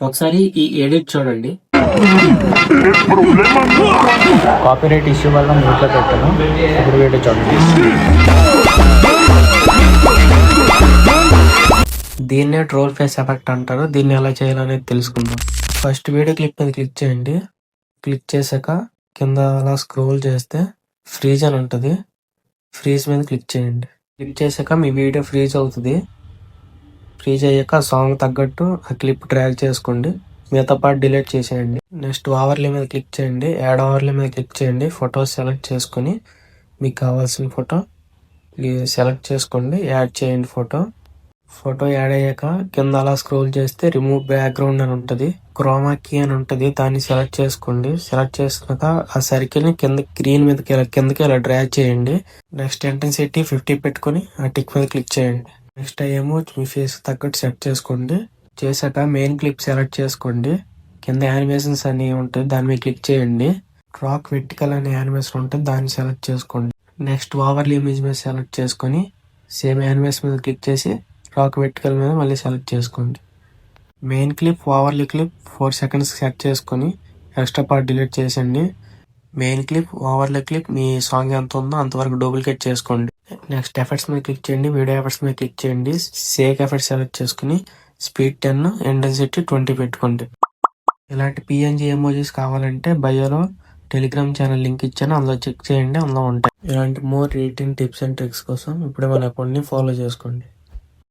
ఒకసారి ఈ ఎడిట్ చూడండి. కాపీరైట్ ఇష్యూ వల్ల మ్యూట్లో పెట్టాను. ఇప్పుడు వీడియో చూడండి. దీన్నే ట్రోల్ ఫేస్ ఎఫెక్ట్ అంటారు. దీన్ని ఎలా చేయాలనేది తెలుసుకుందాం. ఫస్ట్ వీడియో క్లిప్ మీద క్లిక్ చేయండి. క్లిక్ చేశాక కింద అలా స్క్రోల్ చేస్తే ఫ్రీజ్ అని ఉంటుంది. ఫ్రీజ్ మీద క్లిక్ చేయండి. క్లిక్ చేశాక మీ వీడియో ఫ్రీజ్ అవుతుంది. ఫ్రీజ్ అయ్యాక సాంగ్ తగ్గట్టు ఆ క్లిప్ డ్రాగ్ చేసుకోండి. మిగతా పార్ట్ డిలీట్ చేసేయండి. నెక్స్ట్ ఓవర్లే మీద క్లిక్ చేయండి. యాడ్ ఓవర్లే మీద క్లిక్ చేయండి. ఫోటో సెలెక్ట్ చేసుకొని మీకు కావాల్సిన ఫోటో సెలెక్ట్ చేసుకోండి. యాడ్ చేయండి. ఫోటో యాడ్ అయ్యాక కింద అలా స్క్రోల్ చేస్తే రిమూవ్ బ్యాక్గ్రౌండ్ అని ఉంటుంది. క్రోమా కీ అని ఉంటుంది. దాన్ని సెలెక్ట్ చేసుకోండి. సెలెక్ట్ చేసినాక ఆ సర్కిల్ ని కింద గ్రీన్ మీద కిందకి ఇలా డ్రాగ్ చేయండి. నెక్స్ట్ ఇంటెన్సిటీ 50 పెట్టుకొని ఆ టిక్ మీద క్లిక్ చేయండి. నెక్స్ట్ ఏమో మీ ఫేస్ తగ్గట్టు సెట్ చేసుకోండి. చేశాక మెయిన్ క్లిప్ సెలెక్ట్ చేసుకోండి. కింద యానిమేషన్స్ అని ఉంటుంది. దాని మీద క్లిక్ చేయండి. ట్రాక్ వెర్టికల్ అనే యానిమేషన్ ఉంటుంది. దాన్ని సెలెక్ట్ చేసుకోండి. నెక్స్ట్ ఓవర్లీ ఇమేజ్ మీద సెలెక్ట్ చేసుకొని సేమ్ యానిమేషన్ మీద క్లిక్ చేసి ట్రాక్ వెర్టికల్ మీద మళ్ళీ సెలెక్ట్ చేసుకోండి. Main clip overly clip 4 seconds set చేసుకొని ఎక్స్ట్రా పార్ట్ డిలీట్ చేసేయండి. మెయిన్ క్లిప్ ఓవర్లీ క్లిప్ మీ సాంగ్ ఎంత ఉందో అంతవరకు డూప్లికేట్ చేసుకోండి. నెక్స్ట్ ఎఫెక్ట్స్ మీద క్లిక్ చేయండి. వీడియో ఎఫెక్ట్స్ మీద క్లిక్ చేయండి. సేక్ ఎఫెక్ట్స్ సెలెక్ట్ చేసుకుని స్పీడ్ 10, ఇంటెన్సిటీ 20 పెట్టుకోండి. ఇలాంటి పిఎన్జీ ఎమోజీస్ కావాలంటే బయోలో టెలిగ్రామ్ ఛానల్ లింక్ ఇచ్చాను. అందులో చెక్ చేయండి. అందులో ఉంటాయి. ఇలాంటి more rating tips and tricks కోసం ఇప్పుడే మన అకౌంట్ని ఫాలో చేసుకోండి.